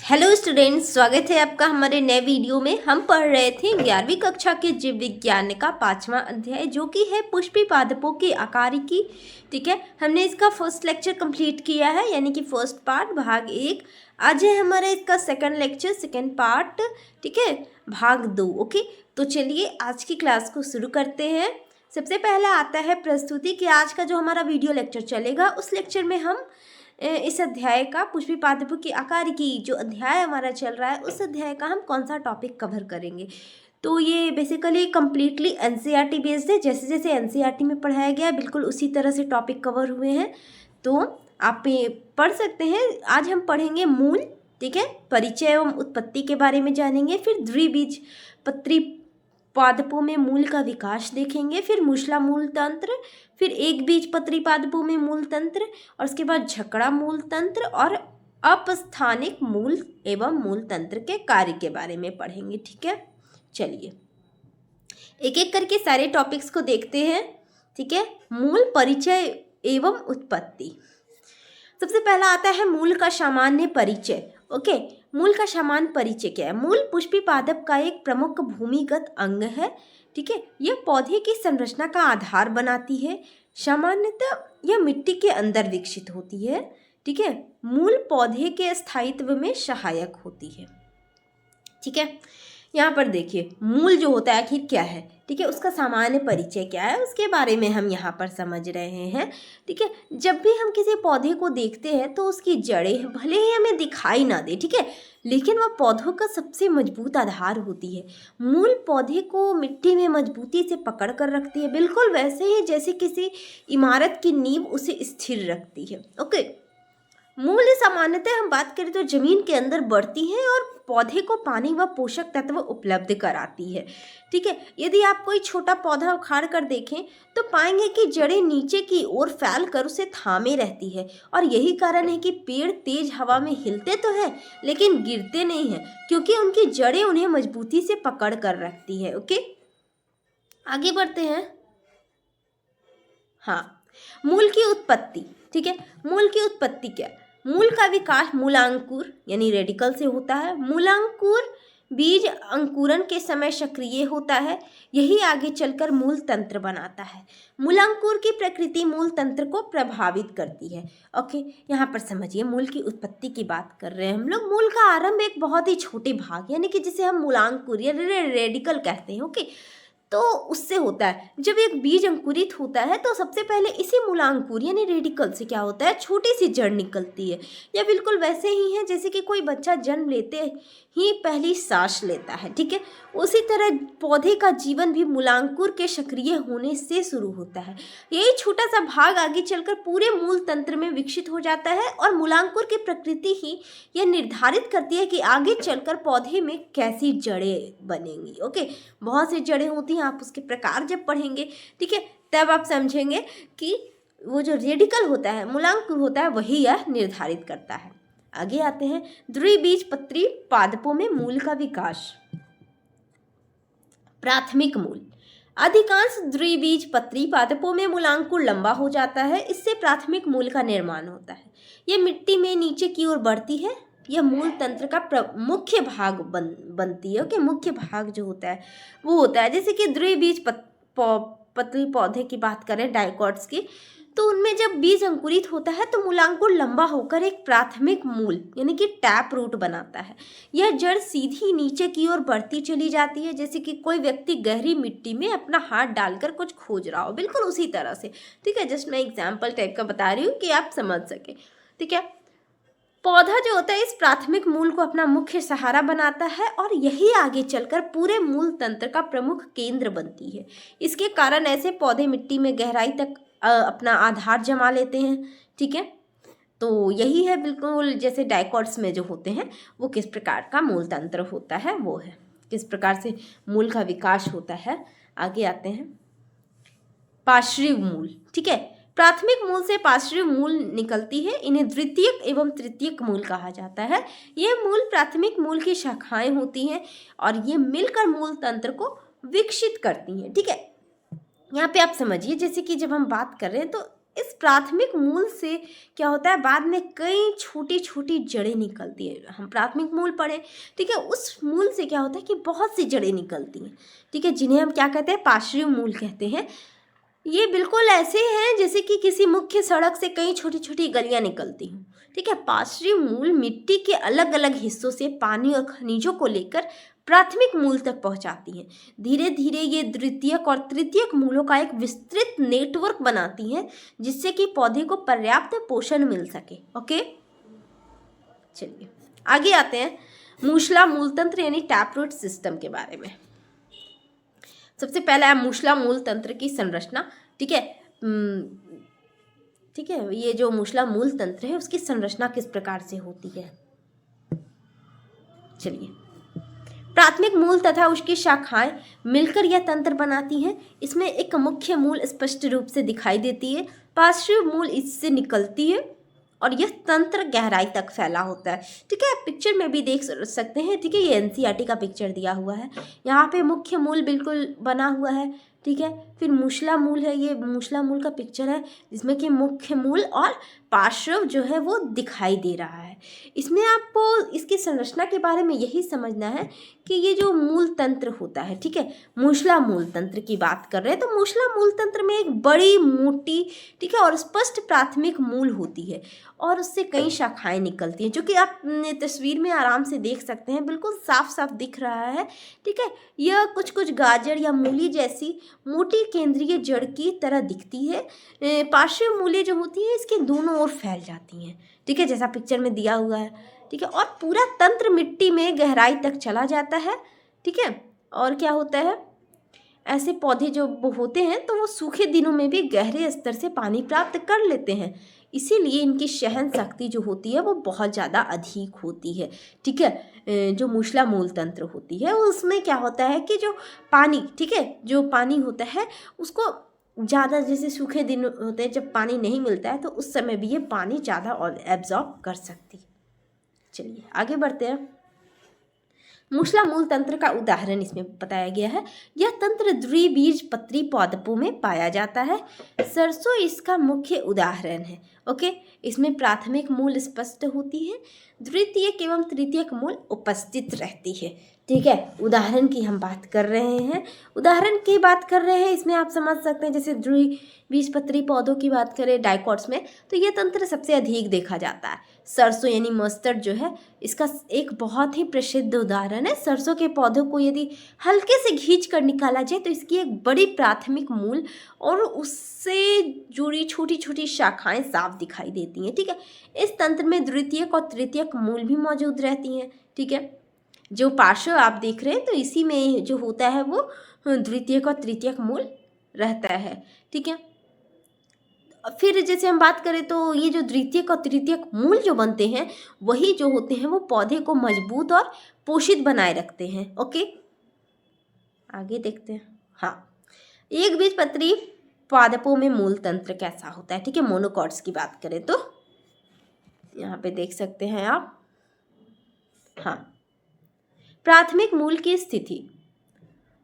Hello students, स्वागत है आपका हमारे नए वीडियो में। हम पढ़ रहे थे 11वीं कक्षा के जीव विज्ञान का 5वां अध्याय, जो कि है पुष्पी पादपों की आकारिकी। ठीक है, हमने इसका फर्स्ट लेक्चर कंप्लीट किया है, यानी कि फर्स्ट पार्ट भाग 1। आज है हमारा इसका सेकंड लेक्चर, सेकंड पार्ट। ठीक है, भाग 2। ओके, तो चलिए आज की क्लास को शुरू करते हैं। सबसे पहला आता है प्रस्तुति कि आज का जो हमारा वीडियो लेक्चर चलेगा, उस लेक्चर में हम इस अध्याय का पुष्पी पादपों की आकारिकी जो अध्याय हमारा चल रहा है, उस अध्याय का हम कौन सा टॉपिक कवर करेंगे। तो ये बेसिकली कम्प्लीटली एनसीईआरटी बेस्ड है। जैसे जैसे एनसीईआरटी में पढ़ाया गया है, बिल्कुल उसी तरह से टॉपिक कवर हुए हैं, तो आप पढ़ सकते हैं। आज हम पढ़ेंगे मूल, ठीक है, परिचय एवं उत्पत्ति के बारे में जानेंगे। फिर द्विबीजपत्री पादपों में मूल का विकास देखेंगे, फिर मूसला मूल तंत्र, फिर एक बीजपत्री पादपों में मूल तंत्र, और उसके बाद झकड़ा मूल तंत्र और अपस्थानिक मूल एवं मूल तंत्र के कार्य के बारे में पढ़ेंगे। ठीक है, चलिए एक एक करके सारे टॉपिक्स को देखते हैं। ठीक है, मूल, परिचय एवं उत्पत्ति। सबसे पहला आता है मूल का सामान्य परिचय। ओके, मूल का सामान्य परिचय क्या है? मूल पुष्पी पादप का एक प्रमुख भूमिगत अंग है। ठीक है, यह पौधे की संरचना का आधार बनाती है। सामान्यतः यह मिट्टी के अंदर विकसित होती है। ठीक है, मूल पौधे के स्थायित्व में सहायक होती है। ठीक है, यहाँ पर देखिए मूल जो होता है आखिर क्या है। ठीक है, उसका सामान्य परिचय क्या है, उसके बारे में हम यहाँ पर समझ रहे हैं। ठीक है, जब भी हम किसी पौधे को देखते हैं तो उसकी जड़ें भले ही हमें दिखाई ना दे, ठीक है, लेकिन वह पौधों का सबसे मजबूत आधार होती है। मूल पौधे को मिट्टी में मजबूती से पकड़ कर रखती है, बिल्कुल वैसे ही जैसे किसी इमारत की नींव उसे स्थिर रखती है। ओके, मूल सामान्यतः हम बात करें तो जमीन के अंदर बढ़ती है और पौधे को पानी व पोषक तत्व उपलब्ध कराती है। ठीक है, यदि आप कोई छोटा पौधा उखाड़ कर देखें तो पाएंगे कि जड़ें नीचे की ओर फैल कर उसे थामे रहती है, और यही कारण है कि पेड़ तेज हवा में हिलते तो हैं लेकिन गिरते नहीं हैं, क्योंकि उनकी जड़ें उन्हें मजबूती से पकड़ कर रखती है। ओके, आगे बढ़ते हैं। हाँ, मूल की उत्पत्ति। ठीक है, मूल की उत्पत्ति क्या है? मूल का विकास मूलांकुर यानी रेडिकल से होता है। मूलांकुर बीज अंकुरन के समय सक्रिय होता है, यही आगे चलकर मूल तंत्र बनाता है। मूलांकुर की प्रकृति मूल तंत्र को प्रभावित करती है। ओके, यहाँ पर समझिए मूल की उत्पत्ति की बात कर रहे हैं हम लोग। मूल का आरंभ एक बहुत ही छोटे भाग यानी कि जिसे हम मूलांकुर या रेडिकल कहते हैं। ओके, तो उससे होता है। जब एक बीज अंकुरित होता है तो सबसे पहले इसी मूलांकुर यानी रेडिकल से क्या होता है, छोटी सी जड़ निकलती है। यह बिल्कुल वैसे ही है जैसे कि कोई बच्चा जन्म लेते ही पहली सांस लेता है। ठीक है, उसी तरह पौधे का जीवन भी मूलांकुर के सक्रिय होने से शुरू होता है। यही छोटा सा भाग आगे चलकर पूरे मूल तंत्र में विकसित हो जाता है, और मूलांकुर की प्रकृति ही यह निर्धारित करती है कि आगे चलकर पौधे में कैसी जड़ें बनेंगी। ओके, बहुत सी जड़ें होती हैं, आप उसके प्रकार जब पढ़ेंगे, ठीक है, तब आप समझेंगे कि वो जो रेडिकल होता है, मूलांकुर होता है, वही यह निर्धारित करता है। आगे आते हैं द्विबीजपत्री पादपों में मूल का विकास। प्राथमिक मूल। अधिकांश द्विबीजपत्री पादपों में मूलांकुर लंबा हो जाता है, इससे प्राथमिक मूल का निर्माण होता है। यह मिट्टी में नीचे की ओर बढ़ती है। यह मूल तंत्र का मुख्य भाग बनती है। ओके, मुख्य भाग जो होता है वो होता है, जैसे कि द्विबीजपत्री पौधे की बात करें, डाइकोट्स की, तो उनमें जब बीज अंकुरित होता है तो मूलांकुर लंबा होकर एक प्राथमिक मूल यानी कि टैप रूट बनाता है। यह जड़ सीधी नीचे की ओर बढ़ती चली जाती है, जैसे कि कोई व्यक्ति गहरी मिट्टी में अपना हाथ डालकर कुछ खोज रहा हो, बिल्कुल उसी तरह से। ठीक है, जस्ट मैं एग्जाम्पल टाइप का बता रही हूँ कि आप समझ सके। ठीक है, पौधा जो होता है इस प्राथमिक मूल को अपना मुख्य सहारा बनाता है, और यही आगे चलकर पूरे मूल तंत्र का प्रमुख केंद्र बनती है। इसके कारण ऐसे पौधे मिट्टी में गहराई तक अपना आधार जमा लेते हैं। ठीक है, तो यही है बिल्कुल जैसे डाइकोट्स में जो होते हैं वो किस प्रकार का मूल तंत्र होता है, वो है किस प्रकार से मूल का विकास होता है। आगे आते हैं पार्श्विक मूल। ठीक है, प्राथमिक मूल से पार्श्विक मूल निकलती है, इन्हें द्वितीयक एवं तृतीयक मूल कहा जाता है। ये मूल प्राथमिक मूल की शाखाएं होती हैं और ये मिलकर मूल तंत्र को विकसित करती हैं। ठीक है, यहाँ पे आप समझिए जैसे कि जब हम बात कर रहे हैं तो इस प्राथमिक मूल से क्या होता है, बाद में कई छोटी छोटी जड़ें निकलती है। हम प्राथमिक मूल पढ़े, ठीक है, उस मूल से क्या होता है कि बहुत सी जड़ें निकलती हैं, ठीक है, जिन्हें हम क्या कहते हैं, पार्श्व मूल कहते हैं। ये बिल्कुल ऐसे हैं जैसे कि किसी मुख्य सड़क से कई छोटी छोटी गलियां निकलती हूँ, ठीक है। पार्श्व मूल मिट्टी के अलग अलग हिस्सों से पानी और खनिजों को लेकर प्राथमिक मूल तक पहुंचाती हैं। धीरे धीरे ये द्वितीयक और तृतीयक मूलों का एक विस्तृत नेटवर्क बनाती हैं, जिससे कि पौधे को पर्याप्त पोषण मिल सके। ओके, चलिए आगे आते हैं मूसला मूल तंत्र यानी टैप रूट सिस्टम के बारे में। सबसे पहला है मूसला मूल तंत्र की संरचना, ठीक है। ठीक है, ये जो मूसला मूल तंत्र है उसकी संरचना किस प्रकार से होती है। चलिए, प्राथमिक मूल तथा उसकी शाखाएं मिलकर यह तंत्र बनाती हैं। इसमें एक मुख्य मूल स्पष्ट रूप से दिखाई देती है, पार्श्व मूल इससे निकलती है और यह तंत्र गहराई तक फैला होता है, ठीक है। पिक्चर में भी देख सकते हैं, ठीक है, ये एनसीईआरटी का पिक्चर दिया हुआ है। यहाँ पे मुख्य मूल बिल्कुल बना हुआ है, ठीक है। फिर मूसला मूल है, ये मूसला मूल का पिक्चर है जिसमें कि मुख्य मूल और पार्श्व जो है वो दिखाई दे रहा है। इसमें आपको इसकी संरचना के बारे में यही समझना है कि ये जो मूल तंत्र होता है, ठीक है, मूसला मूल तंत्र की बात कर रहे हैं, तो मूसला मूल तंत्र में एक बड़ी मोटी, ठीक है, और स्पष्ट प्राथमिक मूल होती है और उससे कई शाखाएं निकलती हैं, जो कि आप तस्वीर में आराम से देख सकते हैं, बिल्कुल साफ साफ दिख रहा है, ठीक है। यह कुछ कुछ गाजर या मूली जैसी मोटी केंद्रीय जड़ की तरह दिखती है। पार्श्व मूलें जो होती हैं इसके दोनों ओर फैल जाती हैं, ठीक है, जैसा पिक्चर में दिया हुआ है, ठीक है। और पूरा तंत्र मिट्टी में गहराई तक चला जाता है, ठीक है। और क्या होता है, ऐसे पौधे जो होते हैं तो वो सूखे दिनों में भी गहरे स्तर से पानी प्राप्त कर लेते हैं, इसीलिए इनकी सहन शक्ति जो होती है वो बहुत ज़्यादा अधिक होती है, ठीक है। जो मूसला मूल तंत्र होती है उसमें क्या होता है कि जो पानी, ठीक है, जो पानी होता है उसको ज़्यादा, जैसे सूखे दिन होते हैं जब पानी नहीं मिलता है तो उस समय भी ये पानी ज़्यादा और एब्जॉर्ब कर सकती है। चलिए आगे बढ़ते हैं। मूसला मूल तंत्र का उदाहरण इसमें बताया गया है। यह तंत्र द्विबीजपत्री पादपों में पाया जाता है। सरसों इसका मुख्य उदाहरण है। ओके, इसमें प्राथमिक मूल स्पष्ट होती है, द्वितीयक एवं तृतीयक मूल उपस्थित रहती है, ठीक है। उदाहरण की हम बात कर रहे हैं, उदाहरण की बात कर रहे हैं, इसमें आप समझ सकते हैं जैसे द्विबीजपत्री पौधों की बात करें डाइकॉट्स में, तो यह तंत्र सबसे अधिक देखा जाता है। सरसों यानी मस्टर्ड जो है इसका एक बहुत ही प्रसिद्ध उदाहरण है। सरसों के पौधों को यदि हल्के से खींच कर निकाला जाए तो इसकी एक बड़ी प्राथमिक मूल और उससे जुड़ी छोटी छोटी शाखाएं साफ दिखाई देती हैं, ठीक है। इस तंत्र में द्वितीयक और तृतीयक मूल भी मौजूद रहती हैं, ठीक है। जो पार्श्व आप देख रहे हैं तो इसी में जो होता है वो द्वितीयक और तृतीयक मूल रहता है, ठीक है। फिर जैसे हम बात करें तो ये जो द्वितीयक और तृतीयक मूल जो बनते हैं वही जो होते हैं वो पौधे को मजबूत और पोषित बनाए रखते हैं। ओके, आगे देखते हैं। हाँ, एक बीजपत्री पादपों में मूल तंत्र कैसा होता है, ठीक है। मोनोकॉट्स की बात करें तो यहाँ पे देख सकते हैं आप। हाँ, प्राथमिक मूल की स्थिति।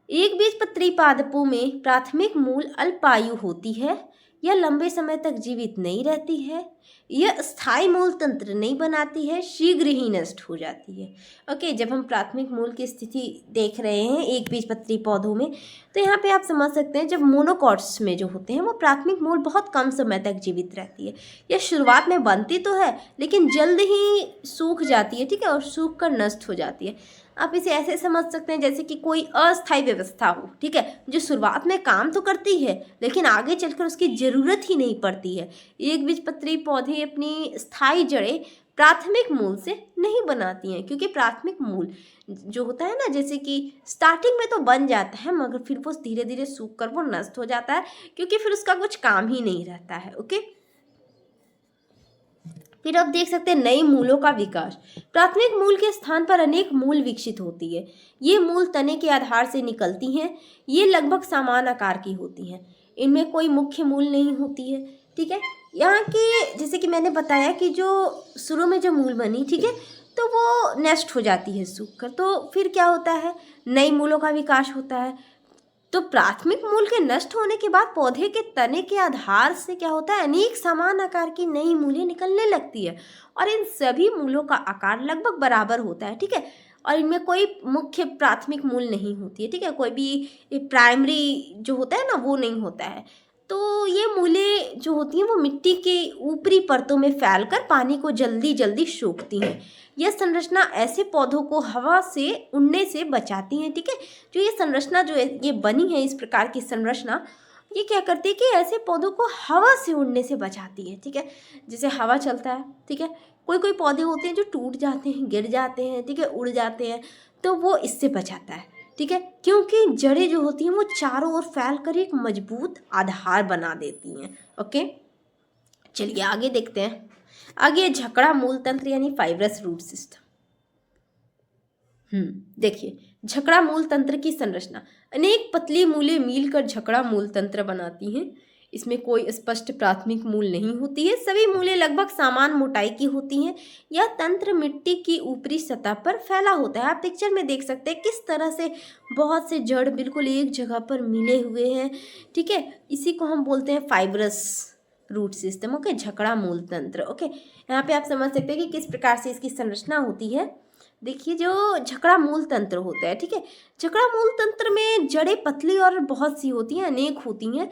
एक बीजपत्री पादपों में प्राथमिक मूल अल्पायु होती है, यह लंबे समय तक जीवित नहीं रहती है, यह स्थायी मूल तंत्र नहीं बनाती है, शीघ्र ही नष्ट हो जाती है। ओके, जब हम प्राथमिक मूल की स्थिति देख रहे हैं एक बीजपत्री पौधों में तो यहाँ पे आप समझ सकते हैं जब मोनोकॉट्स में जो होते हैं वो प्राथमिक मूल बहुत कम समय तक जीवित रहती है। यह शुरुआत में बनती तो है लेकिन जल्द ही सूख जाती है, ठीक है, और सूख कर नष्ट हो जाती है। आप इसे ऐसे समझ सकते हैं जैसे कि कोई अस्थायी व्यवस्था हो, ठीक है, जो शुरुआत में काम तो करती है लेकिन आगे चलकर उसकी ज़रूरत ही नहीं पड़ती है। एक बीजपत्री पौधे अपनी स्थायी जड़ें प्राथमिक मूल से नहीं बनाती हैं, क्योंकि प्राथमिक मूल जो होता है ना, जैसे कि स्टार्टिंग में तो बन जाता है मगर फिर वो धीरे धीरे सूख कर वो नष्ट हो जाता है, क्योंकि फिर उसका कुछ काम ही नहीं रहता है। ओके, फिर आप देख सकते हैं नई मूलों का विकास। प्राथमिक मूल के स्थान पर अनेक मूल विकसित होती है। ये मूल तने के आधार से निकलती हैं। ये लगभग समान आकार की होती हैं, इनमें कोई मुख्य मूल नहीं होती है, ठीक है। यहाँ के जैसे कि मैंने बताया कि जो शुरू में जो मूल बनी, ठीक है, तो वो नष्ट हो जाती है सूख कर, तो फिर क्या होता है, नई मूलों का विकास होता है। तो प्राथमिक मूल के नष्ट होने के बाद पौधे के तने के आधार से क्या होता है, अनेक समान आकार की नई मूलें निकलने लगती है और इन सभी मूलों का आकार लगभग बराबर होता है। ठीक है, और इनमें कोई मुख्य प्राथमिक मूल नहीं होती है। ठीक है, कोई भी प्राइमरी जो होता है ना वो नहीं होता है। तो ये मूलें जो होती हैं वो मिट्टी के ऊपरी परतों में फैलकर पानी को जल्दी जल्दी सोखती हैं। यह संरचना ऐसे पौधों को हवा से उड़ने से बचाती हैं। ठीक है, जो ये संरचना जो है ये बनी है, इस प्रकार की संरचना ये क्या करती है कि ऐसे पौधों को हवा से उड़ने से बचाती है। ठीक है, जैसे हवा चलता है, ठीक है, कोई कोई पौधे होते हैं जो टूट जाते हैं, गिर जाते हैं, ठीक है, उड़ जाते हैं, तो वो इससे बचाता है। ठीक है, क्योंकि जड़ें जो होती हैं वो चारों ओर फैलकर एक मजबूत आधार बना देती हैं। ओके, चलिए आगे देखते हैं। आगे झकड़ा मूल तंत्र यानी फाइब्रस रूट सिस्टम। देखिए झकड़ा मूल तंत्र की संरचना, अनेक पतली मूलें मिलकर झकड़ा मूल तंत्र बनाती हैं। इसमें कोई स्पष्ट प्राथमिक मूल नहीं होती है, सभी मूलें लगभग समान मोटाई की होती हैं। यह तंत्र मिट्टी की ऊपरी सतह पर फैला होता है। आप पिक्चर में देख सकते हैं किस तरह से बहुत से जड़ बिल्कुल एक जगह पर मिले हुए हैं। ठीक है, इसी को हम बोलते हैं फाइब्रस रूट सिस्टम। ओके, झकड़ा मूल तंत्र। ओके, यहाँ पे आप समझ सकते हैं कि किस प्रकार से इसकी संरचना होती है। देखिए जो झकड़ा मूल तंत्र होता है, ठीक है, झकड़ा मूल तंत्र में जड़ें पतली और बहुत सी होती हैं, अनेक होती हैं।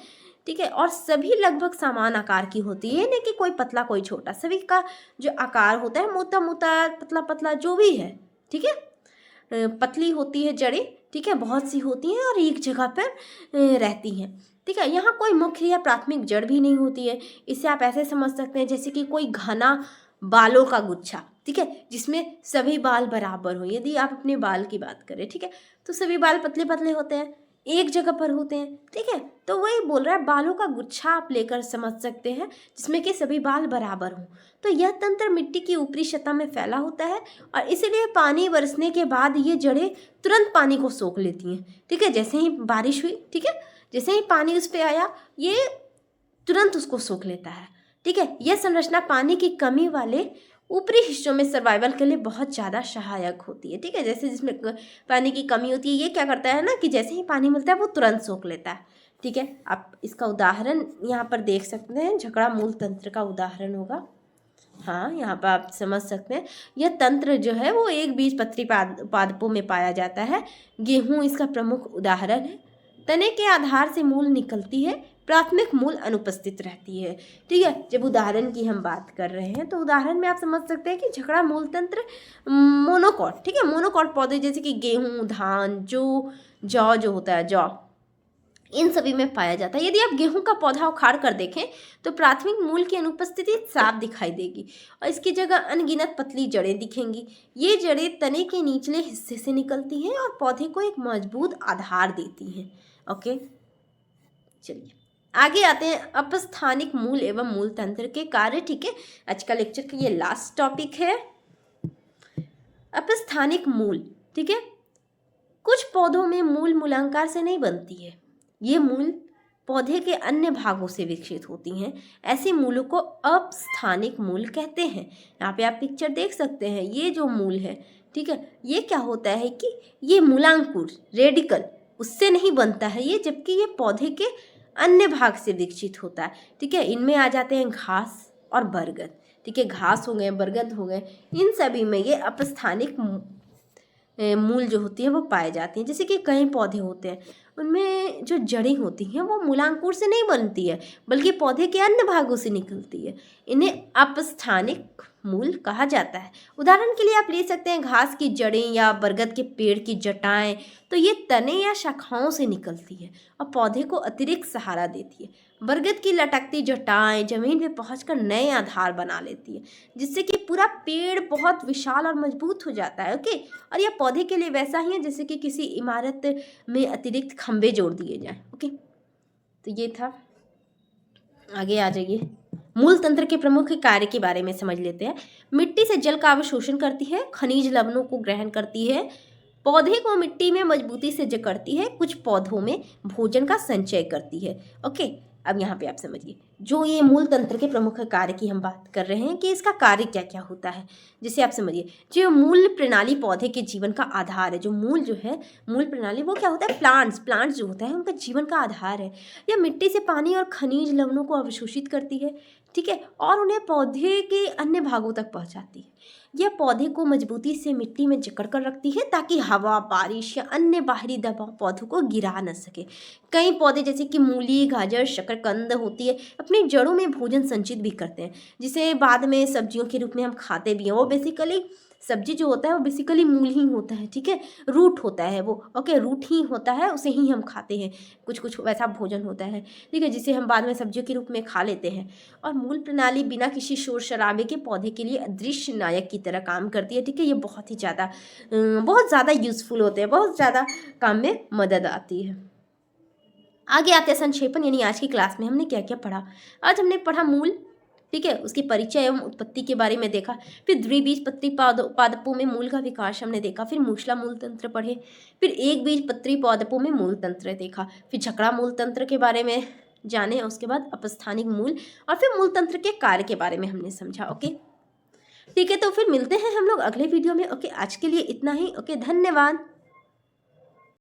ठीक है, और सभी लगभग समान आकार की होती है, नहीं कि कोई पतला कोई छोटा, सभी का जो आकार होता है मोटा मोटा पतला पतला जो भी है। ठीक है, पतली होती है जड़ें, ठीक है, बहुत सी होती हैं और एक जगह पर रहती हैं। ठीक है, यहाँ कोई मुख्य या प्राथमिक जड़ भी नहीं होती है। इसे आप ऐसे समझ सकते हैं जैसे कि कोई घना बालों का गुच्छा, ठीक है, जिसमें सभी बाल बराबर हो। यदि आप अपने बाल की बात करें, ठीक है, तो सभी बाल पतले पतले होते हैं, एक जगह पर होते हैं। ठीक है, तो वही बोल रहा है, बालों का गुच्छा आप लेकर समझ सकते हैं जिसमें कि सभी बाल बराबर हों। तो यह तंत्र मिट्टी की ऊपरी सतह में फैला होता है और इसीलिए पानी बरसने के बाद ये जड़ें तुरंत पानी को सोख लेती हैं। ठीक है, जैसे ही बारिश हुई, ठीक है, जैसे ही पानी उस पर आया ये तुरंत उसको सोख लेता है। ठीक है, यह संरचना पानी की कमी वाले ऊपरी हिस्सों में सर्वाइवल के लिए बहुत ज़्यादा सहायक होती है। ठीक है, जैसे जिसमें पानी की कमी होती है ये क्या करता है ना कि जैसे ही पानी मिलता है वो तुरंत सोख लेता है। ठीक है, आप इसका उदाहरण यहाँ पर देख सकते हैं, झकड़ा मूल तंत्र का उदाहरण होगा। हाँ, यहाँ पर आप समझ सकते हैं यह तंत्र जो है वो एक बीजपत्री पादपों में पाया जाता है। गेहूँ इसका प्रमुख उदाहरण है। तने के आधार से मूल निकलती है, प्राथमिक मूल अनुपस्थित रहती है। ठीक है, जब उदाहरण की हम बात कर रहे हैं तो उदाहरण में आप समझ सकते हैं कि झकड़ा मूल तंत्र मोनोकॉट, ठीक है, मोनोकॉट पौधे जैसे कि गेहूँ, धान, जौ जो होता है जौ, इन सभी में पाया जाता है। यदि आप गेहूं का पौधा उखाड़ कर देखें तो प्राथमिक मूल की अनुपस्थिति साफ दिखाई देगी और इसकी जगह अनगिनत पतली जड़ें दिखेंगी। ये जड़ें तने के निचले हिस्से से निकलती हैं और पौधे को एक मजबूत आधार देती हैं। ओके, चलिए आगे आते हैं अपस्थानिक मूल एवं मूल तंत्र के कार्य। ठीक है, आज का लेक्चर का ये लास्ट टॉपिक है, अपस्थानिक मूल। ठीक है, कुछ पौधों में मूल मूलांकार से नहीं बनती है, ये मूल पौधे के अन्य भागों से विकसित होती हैं। ऐसे मूलों को अपस्थानिक मूल कहते हैं। यहाँ पे आप पिक्चर देख सकते हैं, ये जो मूल है, ठीक है, ये क्या होता है कि ये मूलांकुर रेडिकल उससे नहीं बनता है ये, जबकि ये पौधे के अन्य भाग से विकसित होता है। ठीक है, इनमें आ जाते हैं घास और बरगद। ठीक है, घास हो गए, बरगद हो गए, इन सभी में ये अपस्थानिक मूल जो होती है वो पाए जाते हैं। जैसे कि कई पौधे होते हैं उनमें जो जड़ें होती हैं वो मूलांकुर से नहीं बनती है बल्कि पौधे के अन्य भागों से निकलती है, इन्हें अपस्थानिक मूल कहा जाता है। उदाहरण के लिए आप ले सकते हैं घास की जड़ें या बरगद के पेड़ की जटाएं, तो ये तने या शाखाओं से निकलती है और पौधे को अतिरिक्त सहारा देती है। बरगद की लटकती जटाएं जमीन में पहुंचकर नए आधार बना लेती है, जिससे कि पूरा पेड़ बहुत विशाल और मजबूत हो जाता है। ओके, और यह पौधे के लिए वैसा ही है जैसे कि किसी इमारत में अतिरिक्त खंभे जोड़ दिए जाएं। ओके, तो ये था। आगे आ जाइए, मूल तंत्र के प्रमुख कार्य के बारे में समझ लेते हैं। मिट्टी से जल का अवशोषण करती है, खनिज लवणों को ग्रहण करती है, पौधे को मिट्टी में मजबूती से जकड़ती है, कुछ पौधों में भोजन का संचय करती है। ओके, अब यहाँ पे आप समझिए, जो ये मूल तंत्र के प्रमुख कार्य की हम बात कर रहे हैं कि इसका कार्य क्या क्या होता है। जैसे आप समझिए, जो मूल प्रणाली पौधे के जीवन का आधार है, जो मूल जो है मूल प्रणाली वो क्या होता है, प्लांट्स जो होता है उनका जीवन का आधार है। यह मिट्टी से पानी और खनिज लवणों को अवशोषित करती है, ठीक है, और उन्हें पौधे के अन्य भागों तक पहुँचाती है। यह पौधे को मजबूती से मिट्टी में जकड़ कर रखती है ताकि हवा, बारिश या अन्य बाहरी दबाव पौधों को गिरा न सके। कई पौधे जैसे कि मूली, गाजर, शकरकंद होती है, अपनी जड़ों में भोजन संचित भी करते हैं, जिसे बाद में सब्जियों के रूप में हम खाते भी हैं। वो बेसिकली सब्जी जो होता है वो बेसिकली मूल ही होता है, ठीक है, रूट होता है वो, ओके, रूट ही होता है, उसे ही हम खाते हैं। कुछ कुछ वैसा भोजन होता है, ठीक है, जिसे हम बाद में सब्जियों के रूप में खा लेते हैं। और मूल प्रणाली बिना किसी शोर शराबे के पौधे के लिए अदृश्य नायक की तरह काम करती है, ठीक है। ये बहुत ज़्यादा यूज़फुल होते हैं, बहुत ज़्यादा काम में मदद आती है। आगे आते हैं संक्षेपण, यानी आज की क्लास में हमने क्या क्या पढ़ा। आज हमने पढ़ा मूल, ठीक है, उसकी परिचय एवं उत्पत्ति के बारे में देखा। फिर द्विबीजपत्री पादपों में मूल का विकास हमने देखा। फिर मूसला मूल तंत्र पढ़े। फिर एक बीजपत्री पादपों में मूल तंत्र देखा। फिर झकड़ा मूल तंत्र के बारे में जाने, उसके बाद अपस्थानिक मूल, और फिर मूल तंत्र के कार्य के बारे में हमने समझा। ओके, ठीक है, तो फिर मिलते हैं हम लोग अगले वीडियो में। ओके, आज के लिए इतना ही। ओके, धन्यवाद।